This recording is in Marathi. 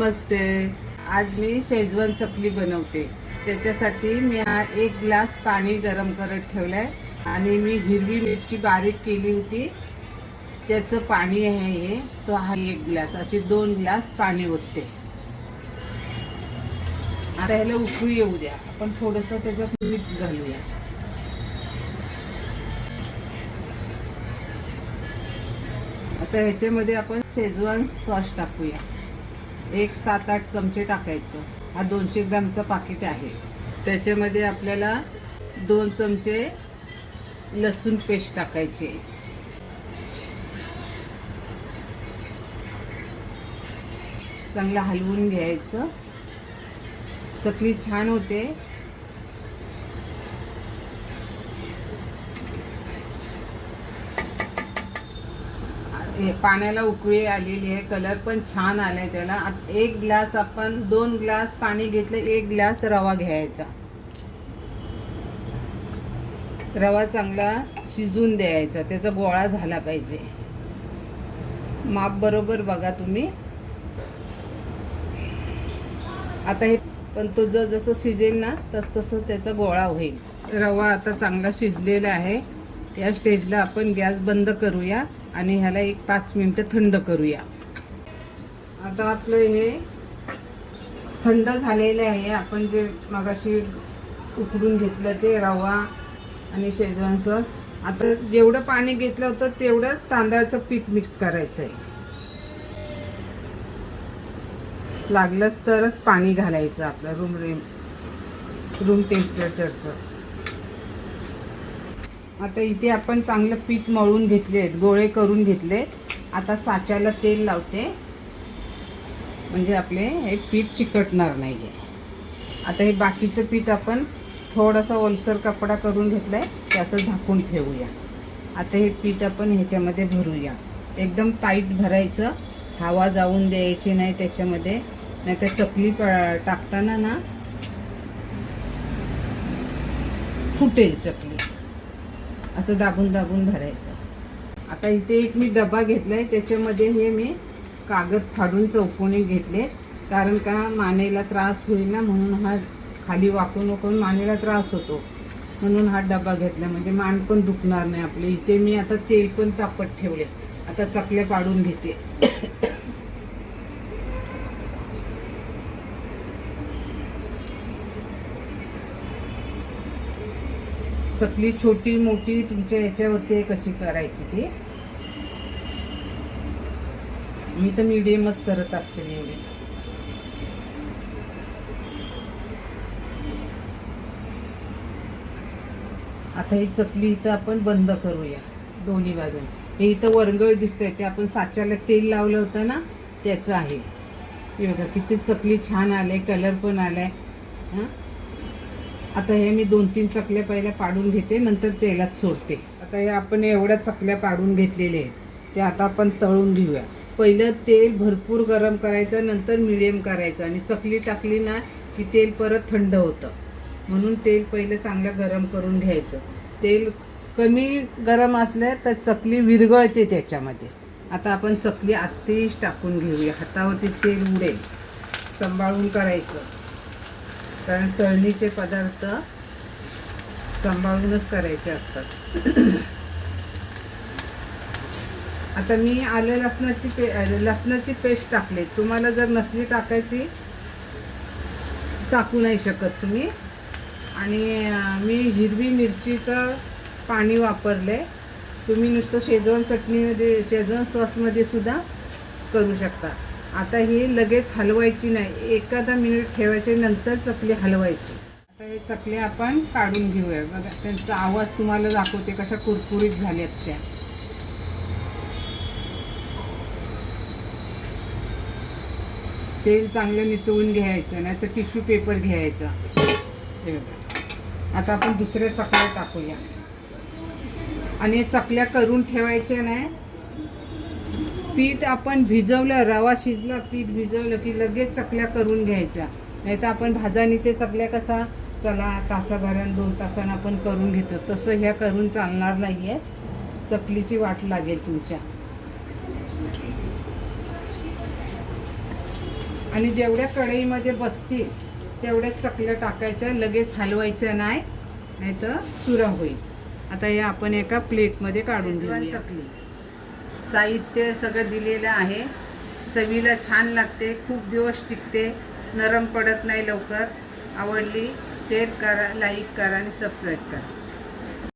नमस्ते. आज मी शेजवान चकली बनवते. त्याच्यासाठी मी हा 1 ग्लास पाणी गरम करत ठेवलंय आणि मी हिरवी मिरची बारीक केली होती त्याचं पाणी आहे हे. तो हा 1 ग्लास, असे 2 ग्लास पाणी ओतते. आता ह्याला उकळू येऊ द्या. आपण थोडंसं त्याच्यात मीठ घालूया. आता ह्याच्यामध्ये आपण शेजवान सॉस टाकूया. 7-8 चमचे टाकायचं. हा 200 ग्रामचा पाकिट आहे. त्याच्यामध्ये आपल्याला 2 चमचे लसूण पेस्ट टाकायची. चांगलं हलवून घ्यायचं. चकली छान होते. पाण्याला उकळी आलेली आहे. कलर पण छान आलाय त्याला. 1 ग्लास आपण 2 ग्लास पाणी घेतलं. 1 ग्लास रवा घ्यायचा. रवा चांगला शिजून द्यायचा. त्याचा गोळा झाला पाहिजे. माप बरोबर बघा तुम्ही. आता हे पण तो जसं शिजेल ना तसं त्याचा गोळा होईल. रवा आता चांगला शिजलेला आहे. या स्टेजला आपण गॅस बंद करूया आणि ह्याला 5 मिनिटं थंड करूया. आता आपलं हे थंड झालेलं आहे. आपण जे मगाशी उकडून घेतलं ते रवा आणि शेजवान सॉस. आता जेवढं पाणी घेतलं होतं तेवढंच तांदळाचं पीठ मिक्स करायचं आहे. लागलंच तरच पाणी घालायचं आपलं रूम टेम्परेचरचं. आता इथे आपण चांगलं पीठ मळून घेतले, गोळे करून घेतले. आता साच्याला तेल लावते म्हणजे आपले हे पीठ चिकटणार नाहीये. आता हे बाकीचं पीठ आपण थोडासा ओलसर कपडा करून घेतलाय, त्याचं झाकून ठेवूया. आता हे पीठ आपण ह्याच्यामध्ये भरूया. एकदम टाईट भरायचं. हवा जाऊन द्यायची नाही त्याच्यामध्ये, नाही तर चकली टाकताना ना फुटेल चकली. असं दाबून दाबून भरायचं. आता इथे एक मी डबा घेतलाय. त्याच्यामध्ये हे मी कागद फाडून चौकोनी घेतले. कारण का मानेला त्रास होईल ना, म्हणून हा खाली वाकून मानेला त्रास होतो, म्हणून हा डबा घेतला. म्हणजे मान पण दुखणार नाही आपले. इथे मी आता तेल पण तापत ठेवले. आता चकल्या पाडून घेते. चकली छोटी मोठी तुमच्या ह्याच्यावरती कशी करायची ती. मी तर मीडियमच करत असते एवढी. आता ही चकली इथं आपण बंद करूया दोन्ही बाजून. हे इथं वरंगळ दिसतंय ते आपण साच्याला तेल लावलं होतं ना त्याचं आहे. हे बघा किती चकली छान आले, कलर पण आलाय. आता हे मी 2-3 चकल्या पहिल्या पाडून घेते, नंतर तेलात सोडते. आता हे आपण एवढ्या चकल्या पाडून घेतलेले आहेत, ते आता आपण तळून घेऊया. पहिलं तेल भरपूर गरम करायचं, नंतर मिडियम करायचं. आणि चकली टाकली ना की तेल परत थंड होतं, म्हणून तेल पहिलं चांगलं गरम करून घ्यायचं. तेल कमी गरम असलं तर चकली विरघळते त्याच्यामध्ये. आता आपण चकली आस्तेच टाकून घेऊया. हातावरती तेल उडेल, सांभाळून करायचं. कारण तळणीचे पदार्थ सांभाळूनच करायचे असतात. आता मी लसणाची पेस्ट टाकली. तुम्हाला जर नसली टाकायची टाकू नाही शकत तुम्ही. आणि मी हिरवी मिरचीचं पाणी वापरले. तुम्ही नुसतं शेजवान चटणीमध्ये, शेजवान सॉसमध्ये सुद्धा करू शकता. आता ही लगेच हलवायची नाही, 1 मिनिट ठेवायचे, नंतर चकली हलवायची. आता हे चकली आपण काढून घेऊया. बघा त्यांचा आवाज तुम्हाला दाखवते कशा कुरकुरीत झाल्यात त्या. तेल चांगलं नितळून घ्यायचं, नाही तर टिश्यू पेपर घ्यायचा. हे बघा. आता आपण दुसऱ्या चकल्या टाकूया. आणि चकल्या करून ठेवायच्या नाही. पीठ आपण भिजवलं, रवा शिजला, पीठ भिजवलं की लगेच चकल्या करून घ्यायच्या. नाही तर आपण भाजणीच्या चकल्या कसा चला तासाभरानं 2 तासानं आपण करून घेतो, तसं ह्या करून चालणार नाही आहे. चकलीची वाट लागेल तुमच्या. आणि जेवढ्या कढईमध्ये बसतील तेवढ्याच चकल्या टाकायच्या, लगेच हलवायच्या नाही, नाहीतर चुरा होईल. आता हे आपण एका प्लेटमध्ये काढून घेऊया. चकली साहित्य सगळं दिलेलं आहे. चवीला छान लागते, खूप दिवस टिकते, नरम पडत नाही लवकर. आवडली शेअर करा, लाईक करा आणि सबस्क्राईब करा.